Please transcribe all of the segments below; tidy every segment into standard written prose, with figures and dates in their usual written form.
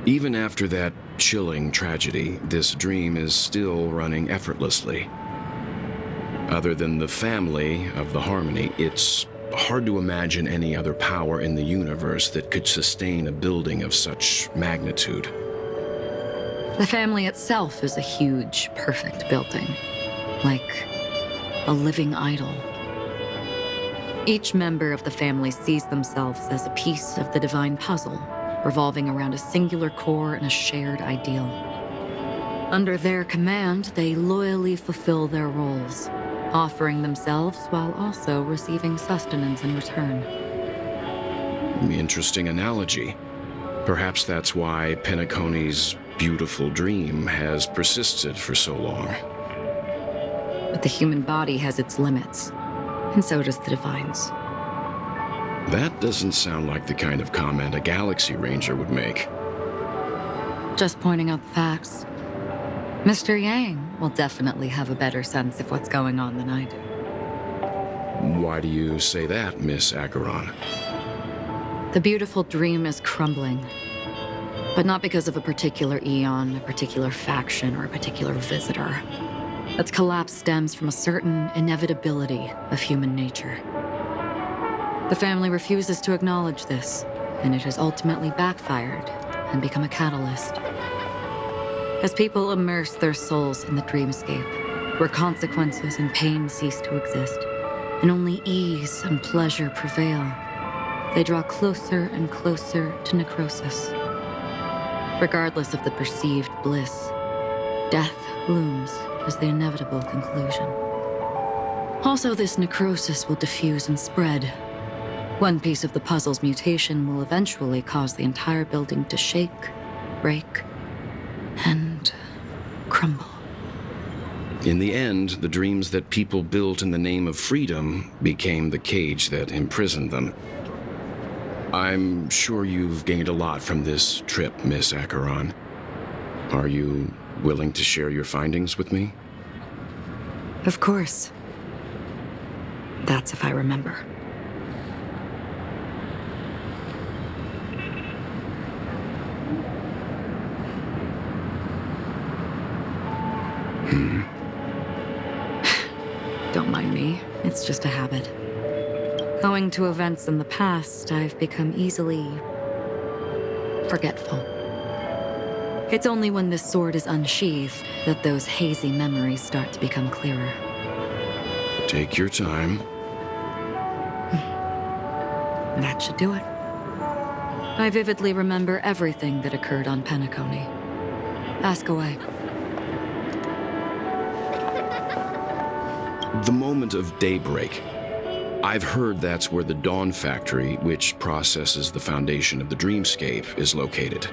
Even after that chilling tragedy, this dream is still running effortlessly. Other than the family of the Harmony, it's hard to imagine any other power in the universe that could sustain a building of such magnitude. The family itself is a huge, perfect building, like a living idol. Each member of the family sees themselves as a piece of the divine puzzle, revolving around a singular core and a shared ideal. Under their command, they loyally fulfill their roles, offering themselves while also receiving sustenance in return. Interesting analogy. Perhaps that's why Penacony's beautiful dream has persisted for so long. But the human body has its limits, and so does the divine's. That doesn't sound like the kind of comment a Galaxy Ranger would make. Just pointing out the facts. Mr. Yang will definitely have a better sense of what's going on than I do. Why do you say that, Miss Acheron? The beautiful dream is crumbling. But not because of a particular eon, a particular faction, or a particular visitor. Its collapse stems from a certain inevitability of human nature. The family refuses to acknowledge this, and it has ultimately backfired and become a catalyst. As people immerse their souls in the dreamscape, where consequences and pain cease to exist, and only ease and pleasure prevail, they draw closer and closer to necrosis. Regardless of the perceived bliss, death looms as the inevitable conclusion. Also, this necrosis will diffuse and spread. One piece of the puzzle's mutation will eventually cause the entire building to shake, break, and crumble. In the end, the dreams that people built in the name of freedom became the cage that imprisoned them. I'm sure you've gained a lot from this trip, Miss Acheron. Are you willing to share your findings with me? Of course. That's if I remember. Don't mind me. It's just a habit. Owing to events in the past, I've become easily forgetful. It's only when this sword is unsheathed that those hazy memories start to become clearer. Take your time. That should do it. I vividly remember everything that occurred on Penacony. Ask away. The moment of daybreak. I've heard that's where the Dawn Factory, which processes the foundation of the dreamscape, is located.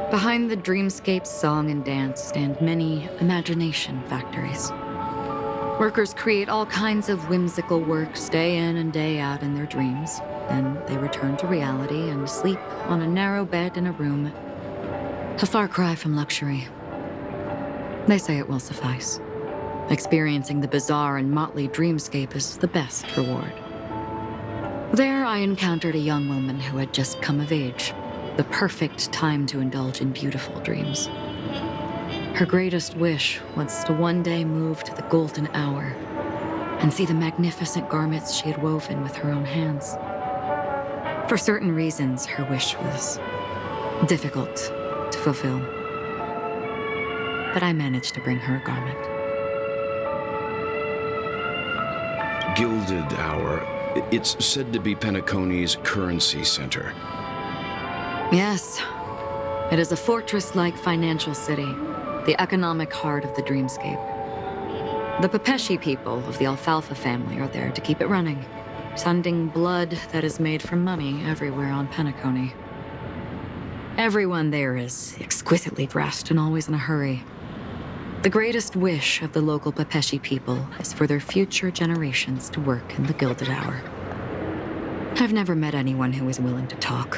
Behind the dreamscape's song and dance stand many imagination factories. Workers create all kinds of whimsical works day in and day out in their dreams. Then they return to reality and sleep on a narrow bed in a room. A far cry from luxury. They say it will suffice. Experiencing the bizarre and motley dreamscape is the best reward. There, I encountered a young woman who had just come of age, the perfect time to indulge in beautiful dreams. Her greatest wish was to one day move to the golden hour and see the magnificent garments she had woven with her own hands. For certain reasons, her wish was difficult to fulfill. But I managed to bring her a garment. Gilded Hour. It's said to be Penacony's currency center. Yes. It is a fortress-like financial city, the economic heart of the dreamscape. The Pepeshi people of the Alfalfa family are there to keep it running, sending blood that is made from money everywhere on Penacony. Everyone there is exquisitely dressed and always in a hurry. The greatest wish of the local Pepeshi people is for their future generations to work in the Gilded Hour. I've never met anyone who is willing to talk.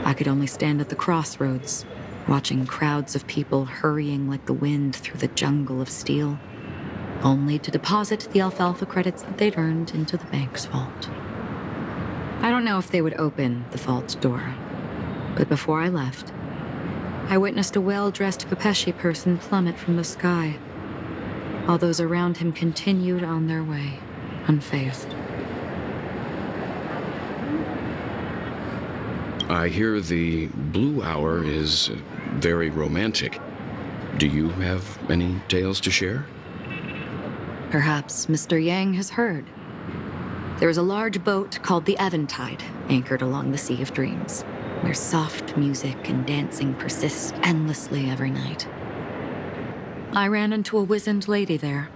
I could only stand at the crossroads, watching crowds of people hurrying like the wind through the jungle of steel, only to deposit the alfalfa credits that they'd earned into the bank's vault. I don't know if they would open the vault door, But before I left, I witnessed a well-dressed Pepeshi person plummet from the sky, while those around him continued on their way, unfazed. I hear the Blue Hour is very romantic. Do you have any tales to share? Perhaps Mr. Yang has heard. There is a large boat called the Eventide, anchored along the Sea of Dreams, where soft music and dancing persist endlessly every night. I ran into a wizened lady there.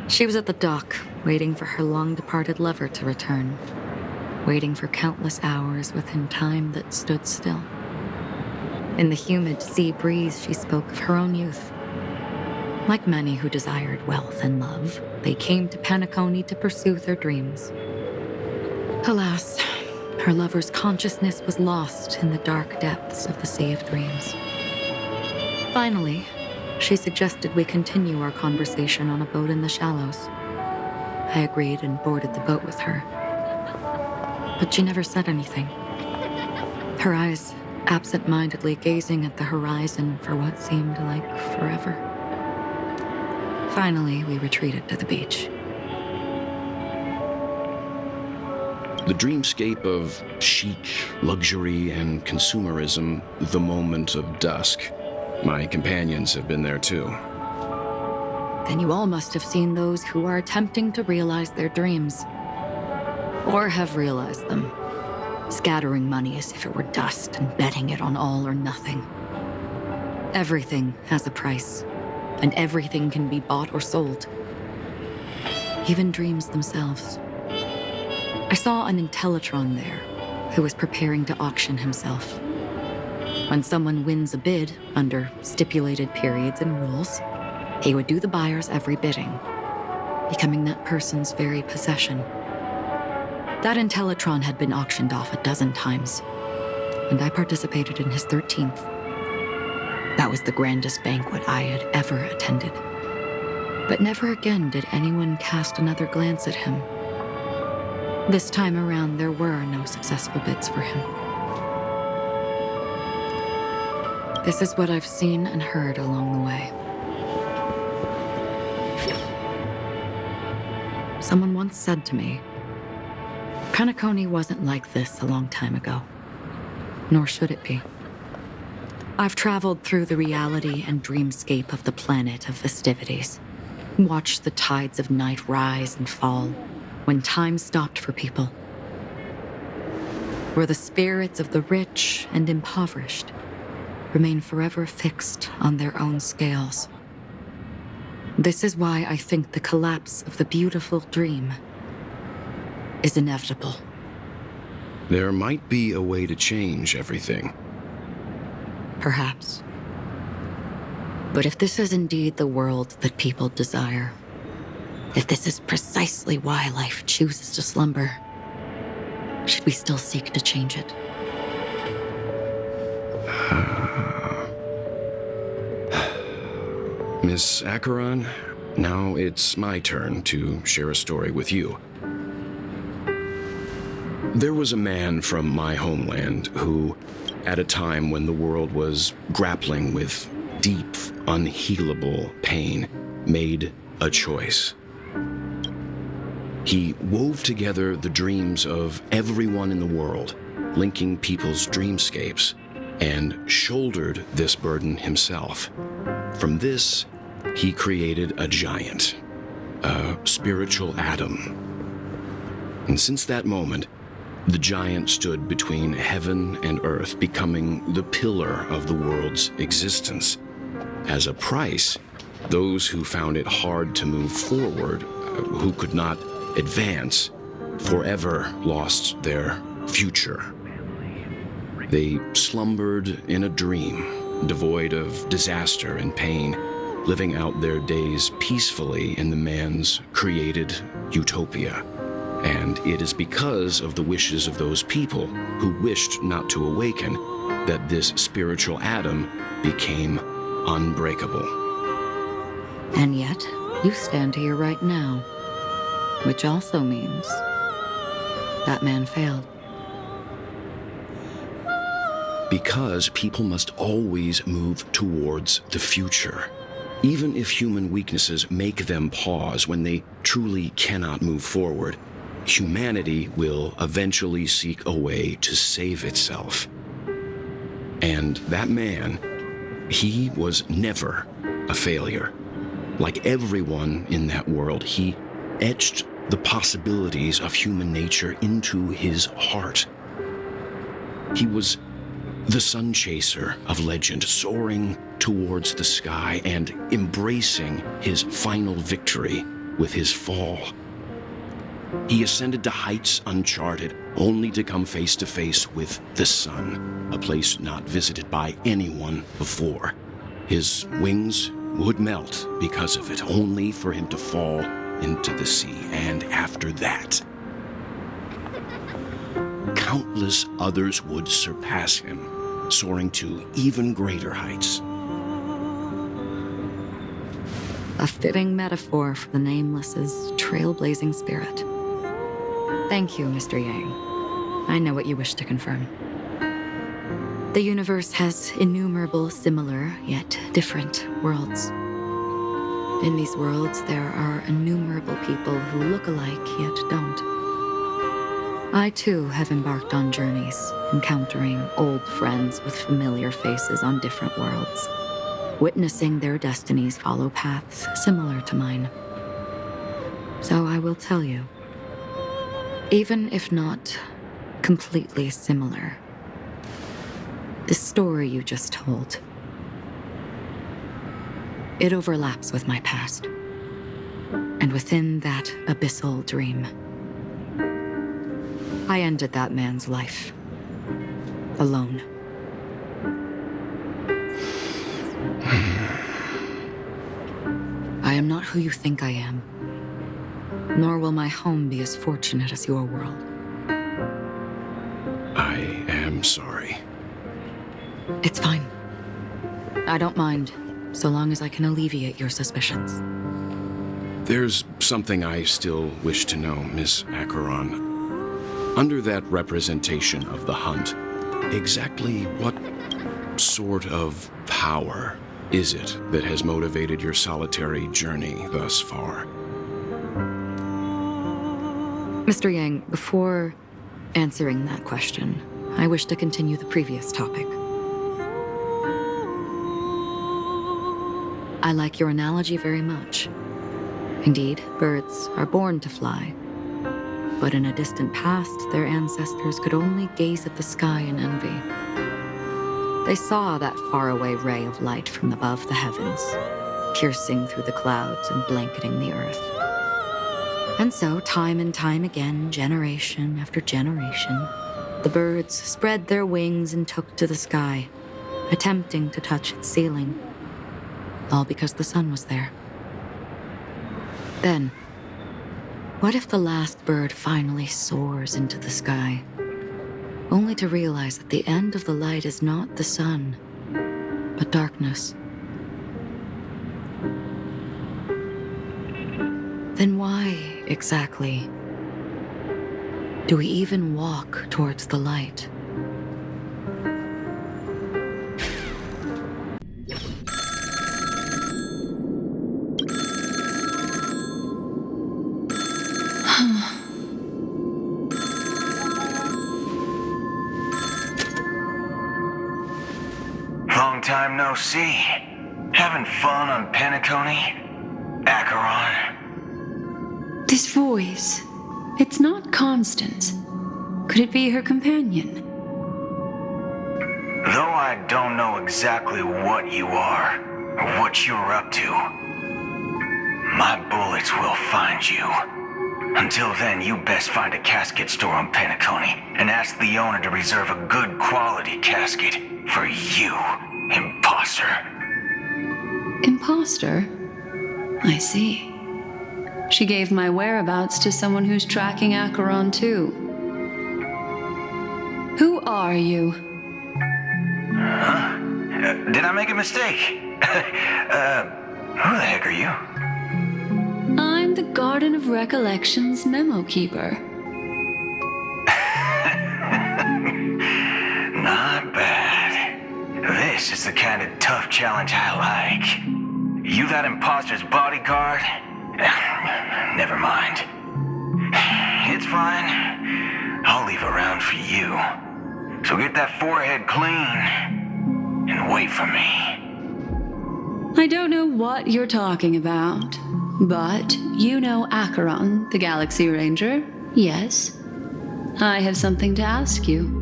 She was at the dock, waiting for her long-departed lover to return, waiting for countless hours within time that stood still. In the humid sea breeze, she spoke of her own youth. Like many who desired wealth and love, they came to Penacony to pursue their dreams. Alas, her lover's consciousness was lost in the dark depths of the Sea of Dreams. Finally, she suggested we continue our conversation on a boat in the shallows. I agreed and boarded the boat with her. But she never said anything. Her eyes absent-mindedly gazing at the horizon for what seemed like forever. Finally, we retreated to the beach. The dreamscape of chic, luxury, and consumerism, the moment of dusk. My companions have been there too. Then you all must have seen those who are attempting to realize their dreams. Or have realized them, scattering money as if it were dust and betting it on all or nothing. Everything has a price, and everything can be bought or sold. Even dreams themselves. I saw an Intellitron there, who was preparing to auction himself. When someone wins a bid under stipulated periods and rules, he would do the buyer's every bidding, becoming that person's very possession. That Intellitron had been auctioned off 12 times, and I participated in his 13th. That was the grandest banquet I had ever attended. But never again did anyone cast another glance at him. This time around, there were no successful bids for him. This is what I've seen and heard along the way. Someone once said to me, Penacony wasn't like this a long time ago, nor should it be. I've traveled through the reality and dreamscape of the planet of festivities, watched the tides of night rise and fall when time stopped for people, where the spirits of the rich and impoverished remain forever fixed on their own scales. This is why I think the collapse of the beautiful dream is inevitable. There might be a way to change everything. Perhaps. But if this is indeed the world that people desire, if this is precisely why life chooses to slumber, should we still seek to change it? Miss Acheron, now it's my turn to share a story with you. There was a man from my homeland who, at a time when the world was grappling with deep, unhealable pain, made a choice. He wove together the dreams of everyone in the world, linking people's dreamscapes, and shouldered this burden himself. From this, he created a giant, a spiritual atom. And since that moment, the giant stood between heaven and earth, becoming the pillar of the world's existence. As a price, those who found it hard to move forward, who could not advance, forever lost their future. They slumbered in a dream, devoid of disaster and pain, living out their days peacefully in the man's created utopia. And it is because of the wishes of those people who wished not to awaken that this spiritual atom became unbreakable. And yet, you stand here right now, which also means that man failed. Because people must always move towards the future. Even if human weaknesses make them pause when they truly cannot move forward, humanity will eventually seek a way to save itself. And that man, he was never a failure. Like everyone in that world, he etched the possibilities of human nature into his heart. He was the sun chaser of legend, soaring towards the sky and embracing his final victory with his fall. He ascended to heights uncharted, only to come face to face with the sun, a place not visited by anyone before. His wings would melt because of it, only for him to fall into the sea. And after that, countless others would surpass him, soaring to even greater heights. A fitting metaphor for the Nameless's trailblazing spirit. Thank you, Mr. Yang. I know what you wish to confirm. The universe has innumerable similar, yet different worlds. In these worlds, there are innumerable people who look alike, yet don't. I, too, have embarked on journeys, encountering old friends with familiar faces on different worlds, witnessing their destinies follow paths similar to mine. So I will tell you, even if not completely similar, the story you just told, it overlaps with my past. And within that abyssal dream, I ended that man's life. Alone. I am not who you think I am. Nor will my home be as fortunate as your world. I am sorry. It's fine. I don't mind, so long as I can alleviate your suspicions. There's something I still wish to know, Miss Acheron. Under that representation of the hunt, exactly what sort of power is it that has motivated your solitary journey thus far? Mr. Yang, before answering that question, I wish to continue the previous topic. I like your analogy very much. Indeed, birds are born to fly. But in a distant past, their ancestors could only gaze at the sky in envy. They saw that faraway ray of light from above the heavens, piercing through the clouds and blanketing the earth. And so, time and time again, generation after generation, the birds spread their wings and took to the sky, attempting to touch its ceiling, all because the sun was there. Then, what if the last bird finally soars into the sky, only to realize that the end of the light is not the sun, but darkness? Then why, exactly, do we even walk towards the light? Long time no see. Having fun on Penacony? Acheron? This voice, it's not Constance. Could it be her companion? Though I don't know exactly what you are, or what you're up to, my bullets will find you. Until then, you best find a casket store on Penacony and ask the owner to reserve a good quality casket for you, imposter. Imposter? I see. She gave my whereabouts to someone who's tracking Acheron too. Who are you? Huh? Did I make a mistake? Who the heck are you? I'm the Garden of Recollection's memo keeper. Not bad. This is the kind of tough challenge I like. You that imposter's bodyguard? Never mind. It's fine. I'll leave a round for you. So get that forehead clean and wait for me. I don't know what you're talking about, but you know Acheron, the Galaxy Ranger, yes? I have something to ask you.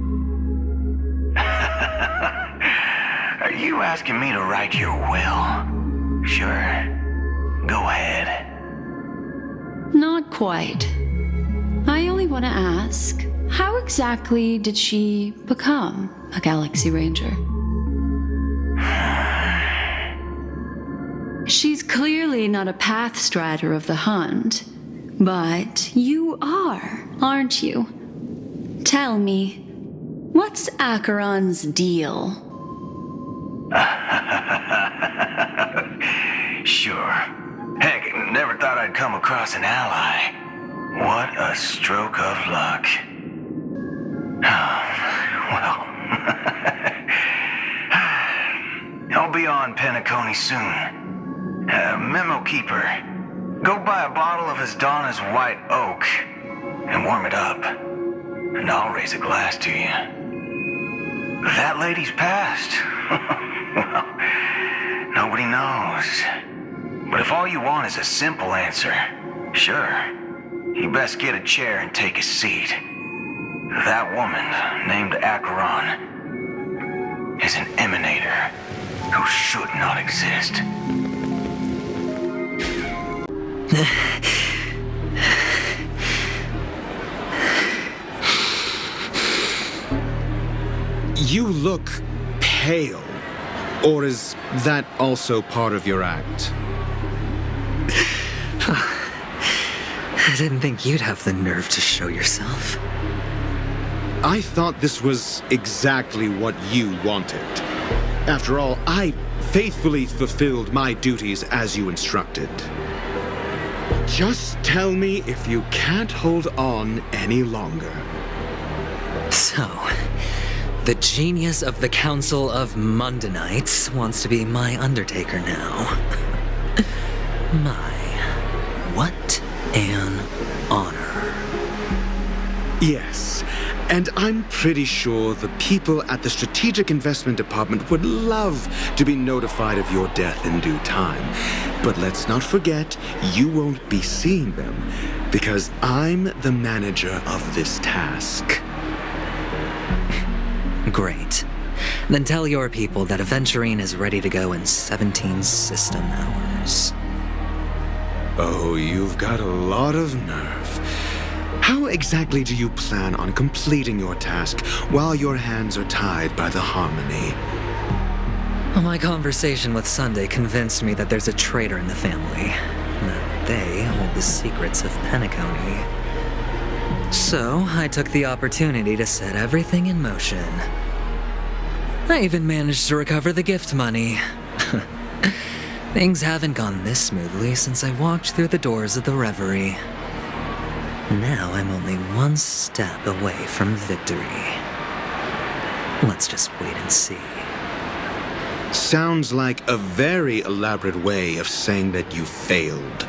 Are you asking me to write your will? Sure. Go ahead. Not quite. I only want to ask, how exactly did she become a Galaxy Ranger? She's clearly not a path strider of the hunt, but you are, aren't you? Tell me, what's Acheron's deal? Sure. Heck, never thought I'd come across an ally. What a stroke of luck. Well, I'll be on Penacony soon. Memo Keeper, go buy a bottle of his Donna's White Oak and warm it up, and I'll raise a glass to you. That lady's passed. Well, nobody knows. But if all you want is a simple answer, sure, you best get a chair and take a seat. That woman, named Acheron, is an emanator who should not exist. You look pale. Or is that also part of your act? I didn't think you'd have the nerve to show yourself. I thought this was exactly what you wanted. After all, I faithfully fulfilled my duties as you instructed. Just tell me if you can't hold on any longer. So, the genius of the Council of Mundanites wants to be my Undertaker now. What an honor. Yes, and I'm pretty sure the people at the Strategic Investment Department would love to be notified of your death in due time. But let's not forget, you won't be seeing them, because I'm the manager of this task. Great. Then tell your people that Aventurine is ready to go in 17 system hours. Oh, you've got a lot of nerve. How exactly do you plan on completing your task while your hands are tied by the Harmony? Well, my conversation with Sunday convinced me that there's a traitor in the family. That they hold the secrets of Penacony. So, I took the opportunity to set everything in motion. I even managed to recover the gift money. Things haven't gone this smoothly since I walked through the doors of the Reverie. Now I'm only one step away from victory. Let's just wait and see. Sounds like a very elaborate way of saying that you failed.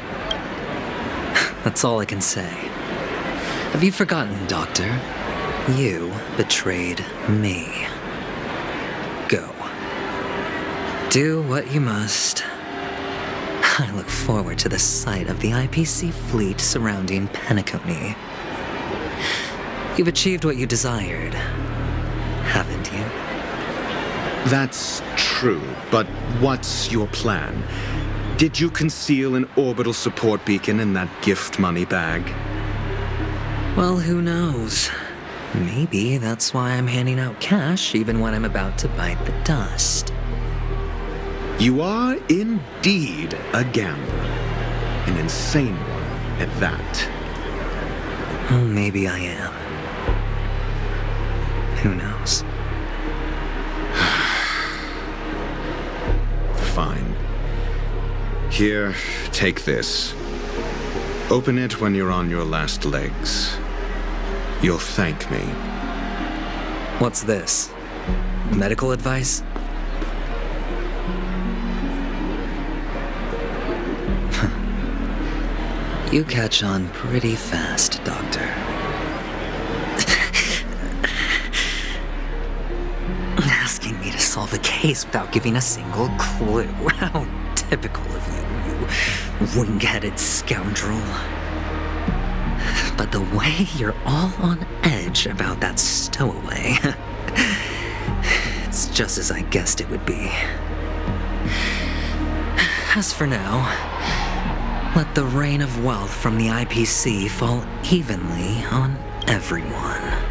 That's all I can say. Have you forgotten, Doctor? You betrayed me. Go. Do what you must. I look forward to the sight of the IPC fleet surrounding Penacony. You've achieved what you desired, haven't you? That's true, but what's your plan? Did you conceal an orbital support beacon in that gift money bag? Well, who knows? Maybe that's why I'm handing out cash even when I'm about to bite the dust. You are indeed a gambler. An insane one at that. Well, maybe I am. Who knows? Fine. Here, take this. Open it when you're on your last legs. You'll thank me. What's this? Medical advice? You catch on pretty fast, Doctor. Asking me to solve a case without giving a single clue. How typical of you, you wing-headed scoundrel. But the way you're all on edge about that stowaway, it's just as I guessed it would be. As for now, let the rain of wealth from the IPC fall evenly on everyone.